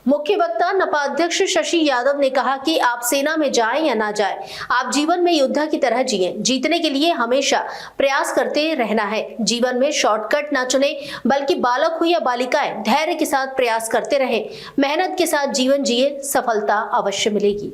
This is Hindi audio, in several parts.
मुख्य वक्ता नपा अध्यक्ष शशि यादव ने कहा कि आप सेना में जाएं या ना जाएं, आप जीवन में योद्धा की तरह जिएं। जीतने के लिए हमेशा प्रयास करते रहना है। जीवन में शॉर्टकट ना चुने, बल्कि बालक हो या बालिकाएं धैर्य के साथ प्रयास करते रहे, मेहनत के साथ जीवन जिए, सफलता अवश्य मिलेगी।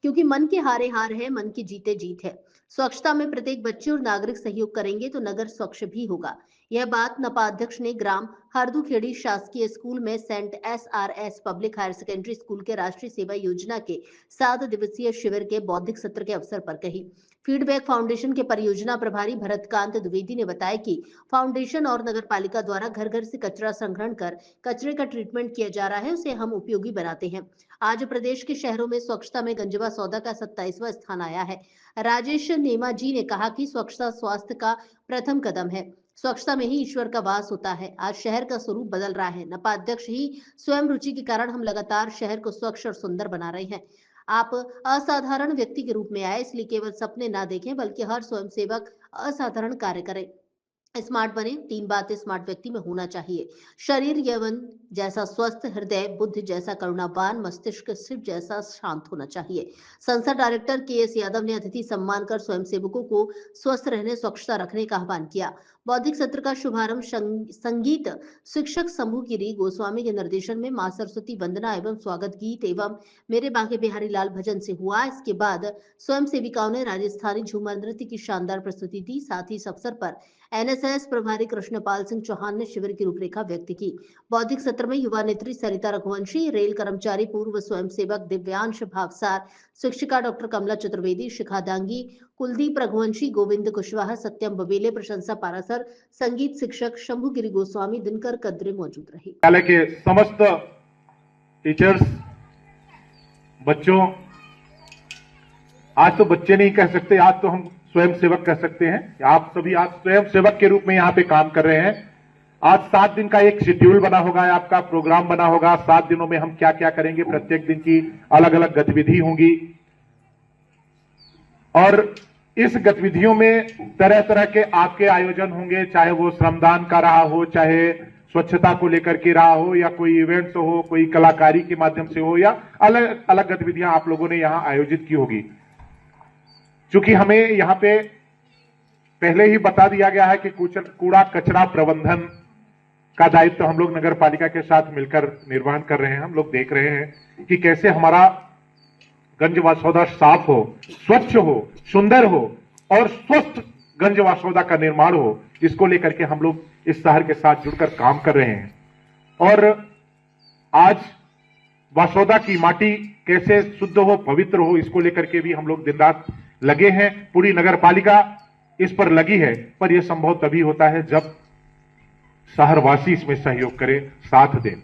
क्योंकि मन के हारे हार है, मन की जीते जीत है। स्वच्छता में प्रत्येक बच्चे और नागरिक सहयोग करेंगे तो नगर स्वच्छ भी होगा। यह बात नपा अध्यक्ष ने ग्राम हरदूखेड़ी शासकीय स्कूल में Saint SRS public higher secondary school के राष्ट्रीय सेवा योजना के 7 दिवसीय शिविर के बौद्धिक सत्र के अवसर पर कही। फीडबैक फाउंडेशन के परियोजना प्रभारी भरतकांत द्विवेदी ने बताया कि फाउंडेशन और नगर पालिका द्वारा घर घर से कचरा संग्रहण कर कचरे का ट्रीटमेंट किया जा रहा है, उसे हम उपयोगी बनाते हैं। आज प्रदेश के शहरों में स्वच्छता में गंजवा सौदा का 27वां स्थान आया है। राजेश नेमा जी ने कहा कि स्वच्छता स्वास्थ्य का प्रथम कदम है। स्वच्छता में ही ईश्वर का वास होता है। आज शहर का स्वरूप बदल रहा है। नपा अध्यक्ष ही स्वयं रुचि के कारण हम लगातार शहर को स्वच्छ और सुंदर बना रहे हैं। आप असाधारण व्यक्ति के रूप में आए, इसलिए केवल सपने ना देखें, बल्कि हर स्वयंसेवक असाधारण कार्य करे। स्मार्ट बने। 3 बातें स्मार्ट व्यक्ति में होना चाहिए। शरीर यौवन जैसा स्वस्थ, हृदय बुद्ध जैसा करुणावान, मस्तिष्क शिव जैसा शांत होना चाहिए। संसद डायरेक्टर KS यादव ने अतिथि सम्मान कर स्वयंसेवकों को स्वस्थ रहने, स्वच्छता रखने का आह्वान किया। बौद्धिक सत्र का शुभारंभ संगीत शिक्षक शंभू गिरी गोस्वामी के निर्देशन में मां सरस्वती वंदना एवं स्वागत गीत एवं मेरे बांके बिहारी लाल भजन से हुआ। इसके बाद स्वयं सेविकाओं ने राजस्थानी झूमर नृत्य की शानदार प्रस्तुति दी। साथ ही इस अवसर पर NSS प्रभारी कृष्णपाल सिंह चौहान ने शिविर की रूपरेखा व्यक्त की। बौद्धिक सत्र में युवा नेत्री सरिता रघुवंशी, रेल कर्मचारी पूर्व स्वयंसेवक दिव्यांश भावसार, शिक्षिका डॉक्टर कमला चतुर्वेदी, शिखा दांगी, कुलदीप रघुवंशी, गोविंद कुशवाहा, सत्यम बबेले, प्रशंसा पारासर, संगीत शिक्षक शंभू गिरी गोस्वामी, दिनकर कद्रे मौजूद रहे। विद्यालय के समस्त टीचर्स, बच्चों, आज तो बच्चे नहीं कह सकते, आज तो हम स्वयं सेवक कह सकते हैं। आप सभी आज स्वयं सेवक के रूप में यहाँ पे काम कर रहे हैं। आज 7 दिन का एक शेड्यूल बना होगा, आपका प्रोग्राम बना होगा। 7 दिनों में हम क्या क्या करेंगे, प्रत्येक दिन की अलग अलग गतिविधि होंगी और इस गतिविधियों में तरह तरह के आपके आयोजन होंगे, चाहे वो श्रमदान का रहा हो, चाहे स्वच्छता को लेकर के रहा हो, या कोई इवेंट्स हो, कोई कलाकारी के माध्यम से हो, या अलग अलग गतिविधियां आप लोगों ने यहां आयोजित की होगी। चूंकि हमें यहां पे पहले ही बता दिया गया है कि कूड़ा कचरा प्रबंधन का दायित्व हम लोग नगर पालिका के साथ मिलकर निर्वहन कर रहे हैं। हम लोग देख रहे हैं कि कैसे हमारा गंज वासौदा साफ हो, स्वच्छ हो, सुंदर हो और स्वस्थ गंज वासौदा का निर्माण हो। इसको लेकर के हम लोग इस शहर के साथ जुड़कर काम कर रहे हैं और आज वासौदा की माटी कैसे शुद्ध हो, पवित्र हो, इसको लेकर के भी हम लोग दिन रात लगे हैं। पूरी नगर पालिका इस पर लगी है, पर यह संभव तभी होता है जब शहरवासी इसमें सहयोग करे, साथ दें।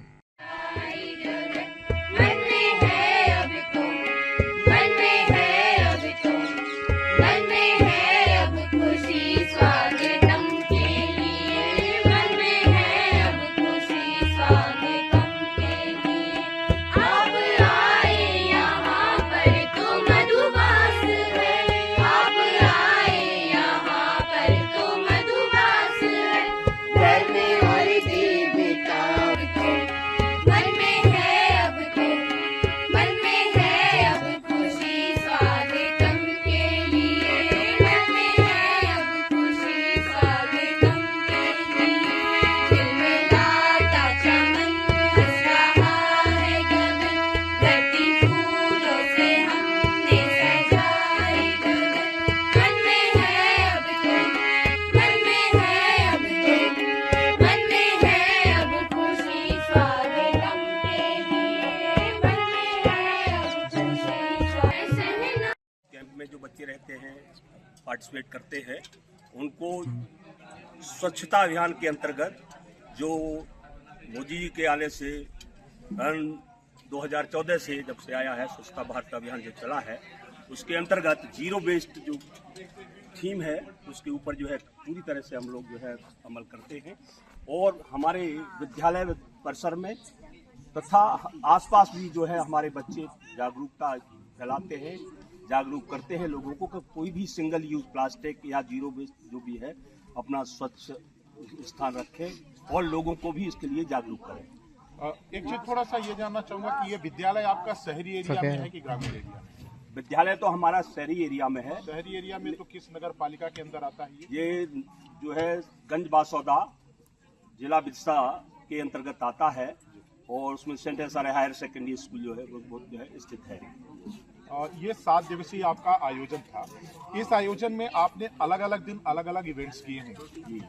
जो बच्चे रहते हैं, पार्टिसिपेट करते हैं, उनको स्वच्छता अभियान के अंतर्गत जो मोदी जी के आने से 2014 से जब से आया है, स्वच्छता भारत अभियान जो चला है, उसके अंतर्गत जीरो वेस्ट जो थीम है उसके ऊपर जो है पूरी तरह से हम लोग जो है अमल करते हैं और हमारे विद्यालय परिसर में तथा आसपास भी जो है हमारे बच्चे जागरूकता फैलाते हैं, जागरूक करते हैं लोगों को कि कोई भी सिंगल यूज प्लास्टिक या जीरो वेस्ट जो भी है अपना स्वच्छ स्थान रखें और लोगों को भी इसके लिए जागरूक करें। एक चीज थोड़ा सा ये जानना चाहूंगा कि ये विद्यालय आपका शहरी एरिया में है कि ग्रामीण एरिया में? विद्यालय तो हमारा शहरी एरिया में है। शहरी एरिया में तो किस नगर पालिका के अंदर आता है ये जो है गंज बासौदा जिला बिरसा के अंतर्गत आता है और उसमें Saint SR higher secondary school जो है वो जो है स्थित है। ये 7 दिवसीय आपका आयोजन था। इस आयोजन में आपने अलग अलग दिन अलग अलग इवेंट्स किए हैं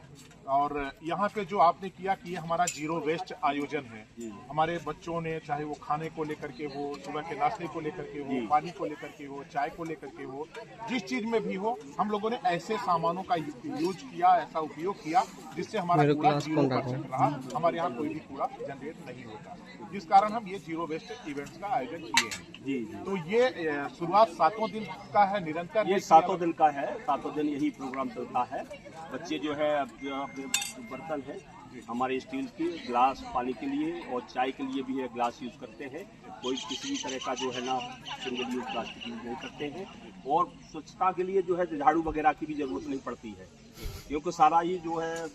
और यहाँ पे जो आपने किया कि ये हमारा जीरो वेस्ट आयोजन है। हमारे बच्चों ने चाहे वो खाने को लेकर के हो, सुबह के नाश्ते को लेकर के हो, पानी को लेकर के हो, चाय को लेकर के हो, जिस चीज में भी हो, हम लोगों ने ऐसे सामानों का यूज किया, ऐसा उपयोग किया जिससे हमारा कूड़ा 0% रहा। हमारे यहाँ कोई भी कूड़ा जनरेट नहीं होता, जिस कारण हम ये जीरो वेस्ट इवेंट्स का आयोजन किए हैं। तो ये शुरुआत 7 दिन का है, निरंतर ये 7 दिन का है। 7 दिन यही प्रोग्राम चलता है। बच्चे जो है बर्तन है हमारे स्टील के, गिलास पानी के लिए और चाय के लिए भी है गिलास यूज करते हैं। कोई किसी भी तरह का जो है ना सिंगल यूज प्लास्टिक यूज नहीं करते हैं। और स्वच्छता के लिए जो है झाड़ू वगैरह की भी जरूरत नहीं पड़ती है, क्योंकि सारा ही जो है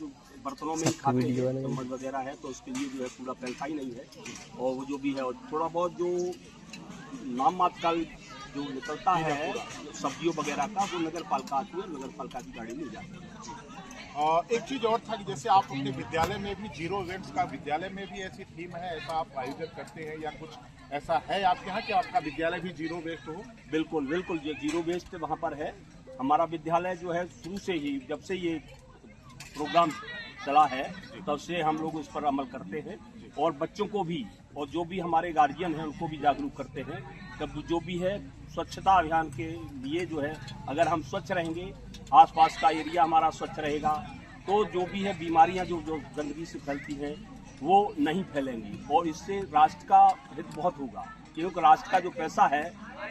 बर्तनों में ही खाते हैं, चम्मच वगैरह है, तो उसके लिए जो है पूरा फैलता ही नहीं है। और वो जो भी है और थोड़ा बहुत जो नाम मात्र का जो निकलता है सब्जियों वगैरह का, वो नगर पालिका आती है, नगर पालिका की गाड़ी ले जाती है। एक चीज और था कि जैसे आप अपने विद्यालय में भी जीरो इवेंट्स का, विद्यालय में भी ऐसी थीम है, ऐसा आप आयोजन करते हैं या कुछ ऐसा है आपके यहाँ कि आपका विद्यालय भी जीरो वेस्ट हो? बिल्कुल बिल्कुल, जो जीरो वेस्ट वहाँ पर है। हमारा विद्यालय जो है शुरू से ही, जब से ये प्रोग्राम चला है तब से हम लोग इस पर अमल करते हैं और बच्चों को भी और जो भी हमारे गार्जियन हैं उनको भी जागरूक करते हैं। तब जो भी है स्वच्छता अभियान के लिए जो है, अगर हम स्वच्छ रहेंगे, आसपास का एरिया हमारा स्वच्छ रहेगा, तो जो भी है बीमारियां जो गंदगी से फैलती हैं वो नहीं फैलेंगी और इससे राष्ट्र का हित बहुत होगा। क्योंकि राष्ट्र का जो पैसा है,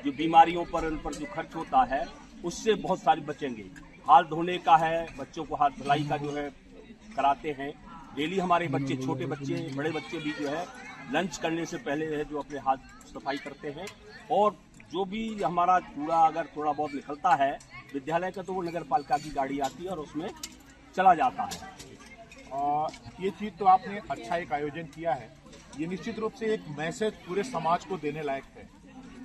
जो बीमारियों पर उन पर जो खर्च होता है, उससे बहुत सारे बचेंगे। हाथ धोने का है, बच्चों को हाथ धुलाई का जो है कराते हैं डेली। हमारे बच्चे, छोटे बच्चे, बड़े बच्चे भी जो है लंच करने से पहले है जो अपने हाथ सफाई करते हैं। और जो भी हमारा कूड़ा अगर थोड़ा बहुत निकलता है विद्यालय का, तो वो नगर पालिका की गाड़ी आती है और उसमें चला जाता है। ये चीज तो आपने अच्छा एक आयोजन किया है। ये निश्चित रूप से एक मैसेज पूरे समाज को देने लायक है।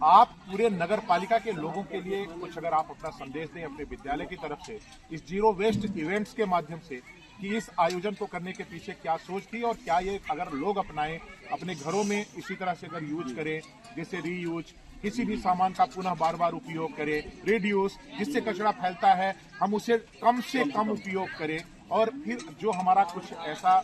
आप पूरे नगर पालिका के लोगों के लिए कुछ अगर आप अपना संदेश दें अपने विद्यालय की तरफ से इस जीरो वेस्ट इवेंट्स के माध्यम से, कि इस आयोजन को करने के पीछे क्या सोच थी और क्या ये अगर लोग अपनाएं, अपने घरों में इसी तरह से अगर यूज करें, जैसे रीयूज, किसी भी सामान का पुनः बार बार उपयोग करें, रिड्यूस, जिससे कचरा फैलता है हम उसे कम से कम उपयोग करें और फिर जो हमारा कुछ ऐसा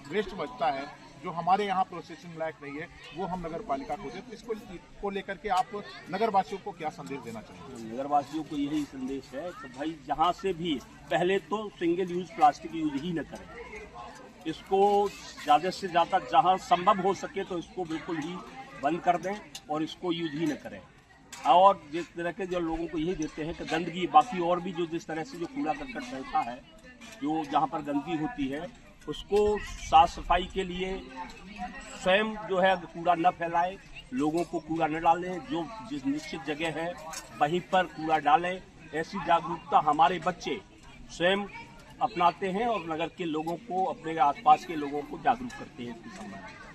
वेस्ट बचता है जो हमारे यहाँ प्रोसेसिंग लायक नहीं है, वो हम नगर पालिका को दें। तो इसको लेकर के आप नगरवासियों को क्या संदेश देना चाहेंगे? नगरवासियों को यही संदेश है कि भाई जहाँ से भी पहले तो सिंगल यूज प्लास्टिक यूज ही न करें। इसको ज़्यादा से ज़्यादा जहाँ संभव हो सके तो इसको बिल्कुल ही बंद कर दें और इसको यूज ही न करें। और जिस तरह के जो लोगों को यही देते हैं कि गंदगी, बाकी और भी जो जिस तरह से जो कूड़ा करकट फैलता है, जो जहाँ पर गंदगी होती है, उसको साफ सफाई के लिए स्वयं जो है कूड़ा न फैलाए, लोगों को कूड़ा न डालें, जो जिस निश्चित जगह है वहीं पर कूड़ा डालें। ऐसी जागरूकता हमारे बच्चे स्वयं अपनाते हैं और नगर के लोगों को, अपने आसपास के लोगों को जागरूक करते हैं इसके संबंध में।